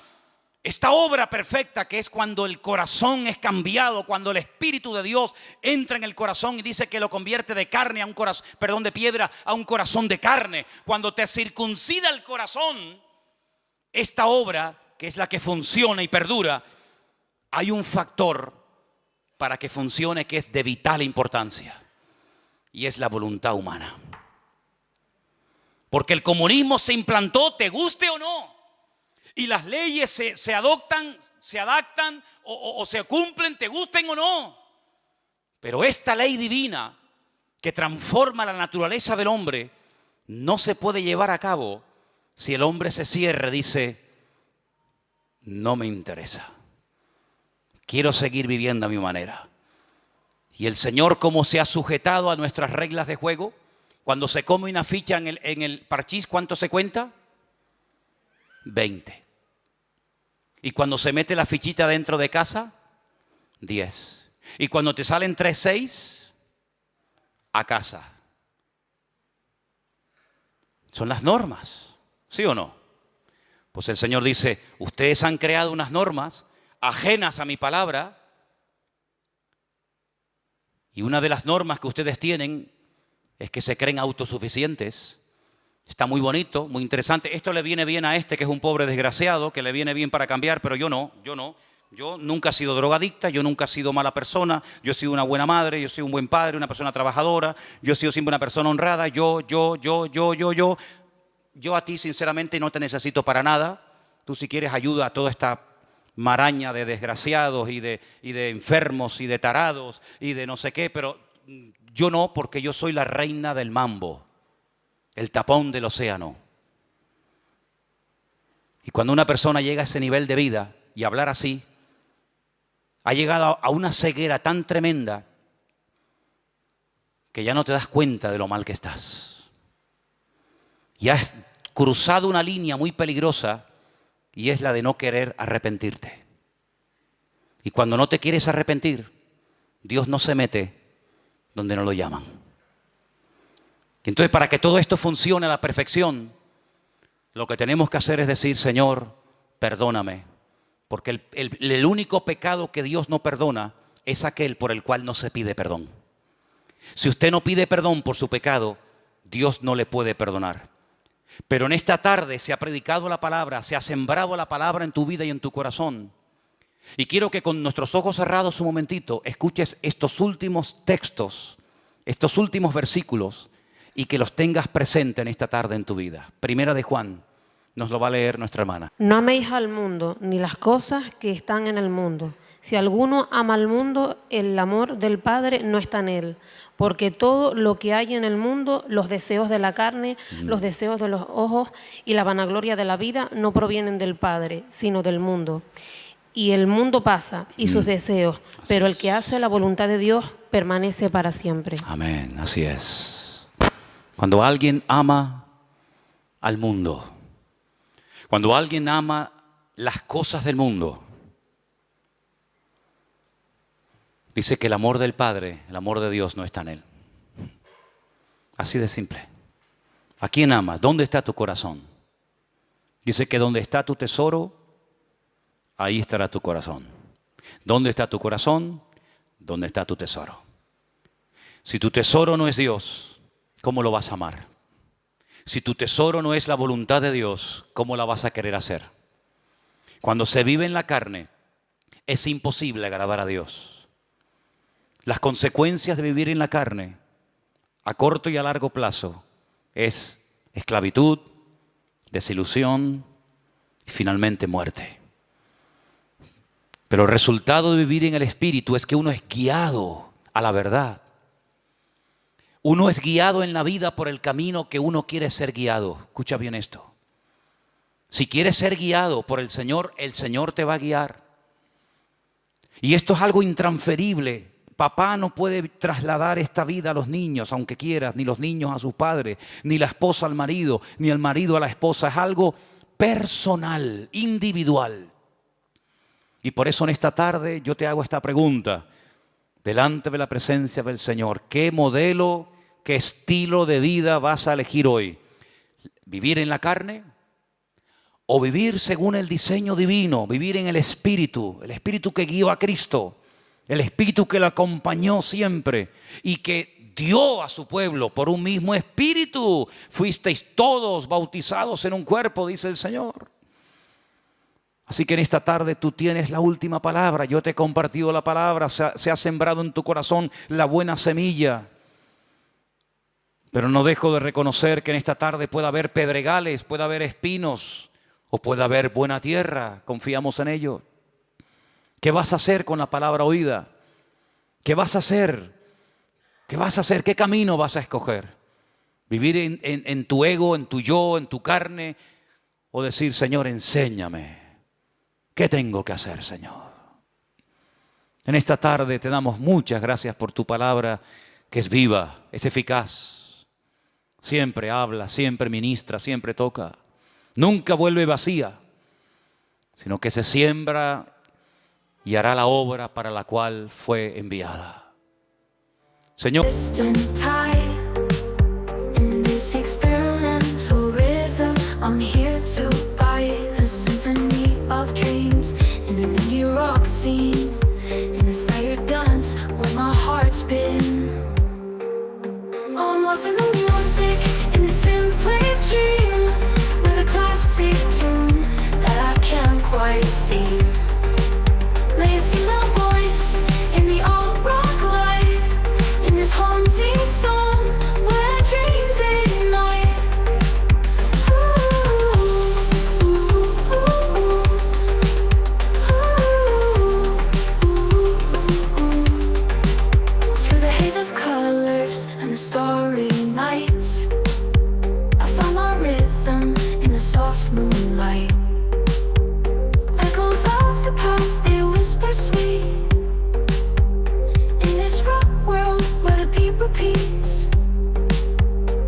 Esta obra perfecta que es cuando el corazón es cambiado, cuando el Espíritu de Dios entra en el corazón y dice que lo convierte de carne a un corazón, de piedra a un corazón de carne. Cuando te circuncida el corazón, esta obra, que es la que funciona y perdura, hay un factor para que funcione que es de vital importancia, y es la voluntad humana. Porque el comunismo se implantó, te guste o no, y las leyes se adoptan, se adaptan o se cumplen, te gusten o no. Pero esta ley divina que transforma la naturaleza del hombre no se puede llevar a cabo si el hombre se cierra y dice, no me interesa, quiero seguir viviendo a mi manera. Y el Señor, como se ha sujetado a nuestras reglas de juego, cuando se come una ficha en el parchís, ¿cuánto se cuenta? 20. Y cuando se mete la fichita dentro de casa, 10. Y cuando te salen 3-6, a casa. Son las normas, ¿sí o no? Pues el Señor dice, ustedes han creado unas normas ajenas a mi palabra, y una de las normas que ustedes tienen es que se creen autosuficientes. Está muy bonito, muy interesante. Esto le viene bien a este que es un pobre desgraciado, que le viene bien para cambiar, pero yo no. Yo nunca he sido drogadicta, yo nunca he sido mala persona, yo he sido una buena madre, yo soy un buen padre, una persona trabajadora, yo he sido siempre una persona honrada, yo a ti sinceramente no te necesito para nada. Tú si quieres ayuda a toda esta maraña de desgraciados y de enfermos y de tarados y de no sé qué, pero yo no, porque yo soy la reina del mambo, el tapón del océano. Y cuando una persona llega a ese nivel de vida y hablar así, ha llegado a una ceguera tan tremenda que ya no te das cuenta de lo mal que estás. Y has cruzado una línea muy peligrosa, y es la de no querer arrepentirte. Y cuando no te quieres arrepentir, Dios no se mete donde no lo llaman. Entonces, para que todo esto funcione a la perfección, lo que tenemos que hacer es decir, Señor, perdóname. Porque el único pecado que Dios no perdona es aquel por el cual no se pide perdón. Si usted no pide perdón por su pecado, Dios no le puede perdonar. Pero en esta tarde se ha predicado la palabra, se ha sembrado la palabra en tu vida y en tu corazón. Y quiero que con nuestros ojos cerrados un momentito escuches estos últimos textos, estos últimos versículos, y que los tengas presente en esta tarde en tu vida. Primera de Juan, nos lo va a leer nuestra hermana. No améis al mundo, ni las cosas que están en el mundo. Si alguno ama al mundo, el amor del Padre no está en él. Porque todo lo que hay en el mundo, los deseos de la carne, los deseos de los ojos y la vanagloria de la vida, no provienen del Padre, sino del mundo. Y el mundo pasa y sus deseos, pero el que hace la voluntad de Dios permanece para siempre. Amén, así es. Cuando alguien ama al mundo, cuando alguien ama las cosas del mundo, dice que el amor del Padre, el amor de Dios no está en él. Así de simple. ¿A quién amas? ¿Dónde está tu corazón? Dice que donde está tu tesoro, ahí estará tu corazón. ¿Dónde está tu corazón? ¿Dónde está tu tesoro? Si tu tesoro no es Dios, ¿cómo lo vas a amar? Si tu tesoro no es la voluntad de Dios, ¿cómo la vas a querer hacer? Cuando se vive en la carne, es imposible agradar a Dios. Las consecuencias de vivir en la carne, a corto y a largo plazo, es esclavitud, desilusión y finalmente muerte. Pero el resultado de vivir en el Espíritu es que uno es guiado a la verdad. Uno es guiado en la vida por el camino que uno quiere ser guiado. Escucha bien esto. Si quieres ser guiado por el Señor te va a guiar. Y esto es algo intransferible. Papá no puede trasladar esta vida a los niños, aunque quieras, ni los niños a sus padres, ni la esposa al marido, ni el marido a la esposa. Es algo personal, individual. Y por eso en esta tarde yo te hago esta pregunta, delante de la presencia del Señor. ¿Qué modelo, qué estilo de vida vas a elegir hoy? ¿Vivir en la carne? ¿O vivir según el diseño divino? Vivir en el Espíritu que guió a Cristo, el Espíritu que lo acompañó siempre y que dio a su pueblo por un mismo Espíritu. Fuisteis todos bautizados en un cuerpo, dice el Señor. Así que en esta tarde tú tienes la última palabra. Yo te he compartido la palabra, se ha sembrado en tu corazón la buena semilla. Pero no dejo de reconocer que en esta tarde puede haber pedregales, puede haber espinos o puede haber buena tierra. Confiamos en ello. ¿Qué vas a hacer con la palabra oída? ¿Qué vas a hacer? ¿Qué vas a hacer? ¿Qué camino vas a escoger? ¿Vivir en tu ego, en tu yo, en tu carne? ¿O decir, Señor, enséñame? ¿Qué tengo que hacer, Señor? En esta tarde te damos muchas gracias por tu palabra, que es viva, es eficaz. Siempre habla, siempre ministra, siempre toca. Nunca vuelve vacía, sino que se siembra y hará la obra para la cual fue enviada. Señor, Distant tide in this experimental rhythm. I'm here to buy a symphony of dreams in an indie rock scene, in this layered dance where my heart's been. Oh, I'm lost in the music, in this enclave dream, with a classic tune that I can't quite see. Lay a female voice in the alt rock light, in this haunting song where dreams ignite. Ooh, ooh, ooh, ooh. Through the haze of colors and the starry nights, I found my rhythm in the soft moonlight. Echoes of the past, they whisper sweet, in this rock world where the beat repeats.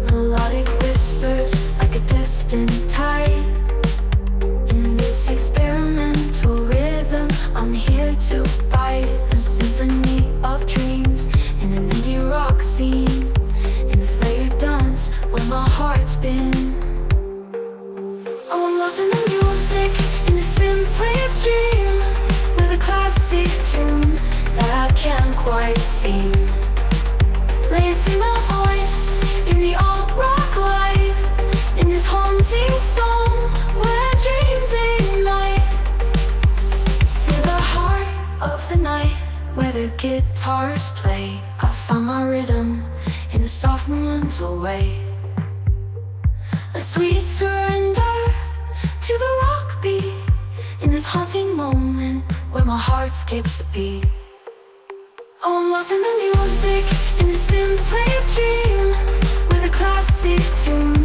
Melodic whispers like a distant tide. In this experimental rhythm, I'm here to buy a symphony of dreams in an indie rock scene, in this layered dance where my heart's been. Oh, I'm lost in the music, in this enclave dream, with a classic tune that I can't quite see. Lay a female voice in the alt rock light, in this haunting song where dreams ignite. Through the heart of the night, where the guitars play, I found my rhythm in the soft moonlight way. A sweet surrender to the rock beat, in this haunting moment where my heart skips a beat. Oh, I'm lost in the music, in this enclave dream, with a classic tune